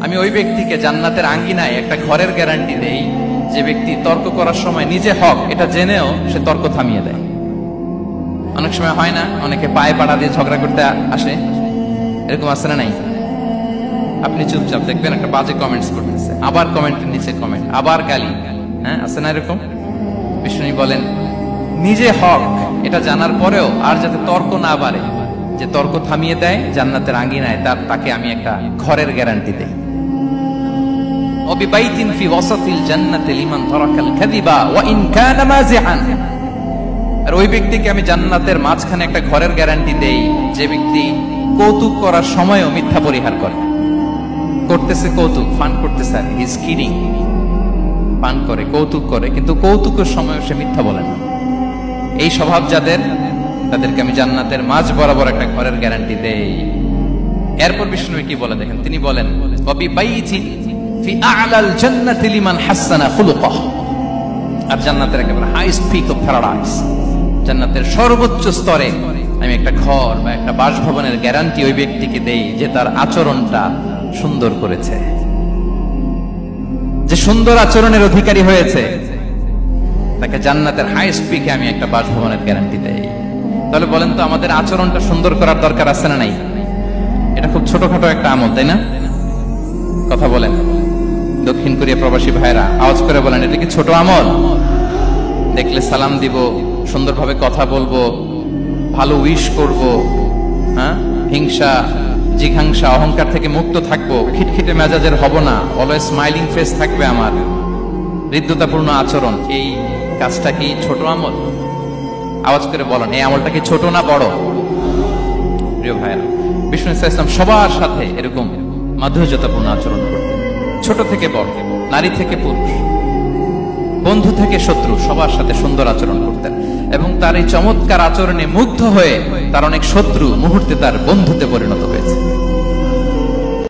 আমি ওই ব্যক্তিকে জান্নাতের আঙ্গিনায় একটা ঘরের গ্যারান্টি দেই যে ব্যক্তি তর্ক করার সময় নিজে হক এটা জেনেও সে তর্ক থামিয়ে দেয়। অনেক সময় হয় না, অনেকে পায়ে পাড়া দিয়ে ঝগড়া করতে আসে, এরকম আছে না নাই? আপনি চুপচাপ দেখবেন একটা বাজে কমেন্টস করতেছে, আবার কমেন্টের নিচে কমেন্ট, আবার গালি, হ্যাঁ আছে না এরকম? বিষ্ণু বলেন নিজে হক এটা জানার পরেও আর যাতে তর্ক না বাড়ে, যে তর্ক থামিয়ে দেয় জান্নাতের আঙ্গিনায় তাকে আমি একটা ঘরের গ্যারান্টি দেই। وببيت في وسط الجنة لمن ترك الكذب وإن كان مازحا। আর ওই ব্যক্তিকে আমি জান্নাতের মাঝখানে একটা ঘরের গ্যারান্টি দেই যে ব্যক্তি কৌতুক করার সময়ও মিথ্যা পরিহার করে। করতেছে কৌতুক, ফান করতেছে, আর হি ইজ কিডিং, পান করে, কৌতুক করে, কিন্তু কৌতুকের সময়ও সে মিথ্যা বলে না। এই স্বভাব যাদের, তাদেরকে আমি জান্নাতের মাঝ বরাবর একটা ঘরের গ্যারান্টি দেই। এরপর বিষ্ণু কি বলে দেখেন, তিনি বলেন وببيت في أعلى الجنة لمن حسن خلقه। আর জান্নাতের একেবারে হাইস্ট পিক অফ প্যারাডাইস, জান্নাতের সর্বোচ্চ স্তরে আমি একটা ঘর বা একটা বাসভবনের গ্যারান্টি ওই ব্যক্তিকে দেই যে তার আচরণটা সুন্দর করেছে, যে সুন্দর আচরণের অধিকারী হয়েছে, তাকে জান্নাতের হাইস্ট পিকে আমি একটা বাসভবনের গ্যারান্টি দেই। তাহলে বলেন তো আমাদের আচরণটা সুন্দর করার দরকার আছে না নাই? এটা খুব ছোটখাটো একটা আমল, তাই না? কথা বলেন দক্ষিণ কোরিয়া প্রবাসী ভাইরা, আওয়াজ করে বলেন এটা কি ছোট আমল? দেখলে সালাম দিব, সুন্দরভাবে কথা বলবো, ভালো উইশ করব, হ্যাঁ, হিংসা জিঘাংসা অহংকার থেকে মুক্ত থাকবো, খিটখিটে মেজাজের হব না, অলওয়েজ স্মাইলিং ফেস থাকবে আমার, হৃদ্যতাপূর্ণ আচরণ। এই কাজটা কি ছোট আমল? আওয়াজ করে বলেন এই আমলটা কি ছোট না বড়? প্রিয় ভাইরা, বিষ্ণু ইসলাম সবার সাথে এরকম মাধুর্যতাপূর্ণ আচরণ করতেন, ছোট থেকে বড়, নারী থেকে পুরুষ, বন্ধু থেকে শত্রু, সবার সাথে সুন্দর আচরণ করতেন। এবং তার এই চমৎকার আচরণে মুগ্ধ হয়ে তার অনেক শত্রু মুহূর্তে তার বন্ধুতে পরিণত হয়েছে।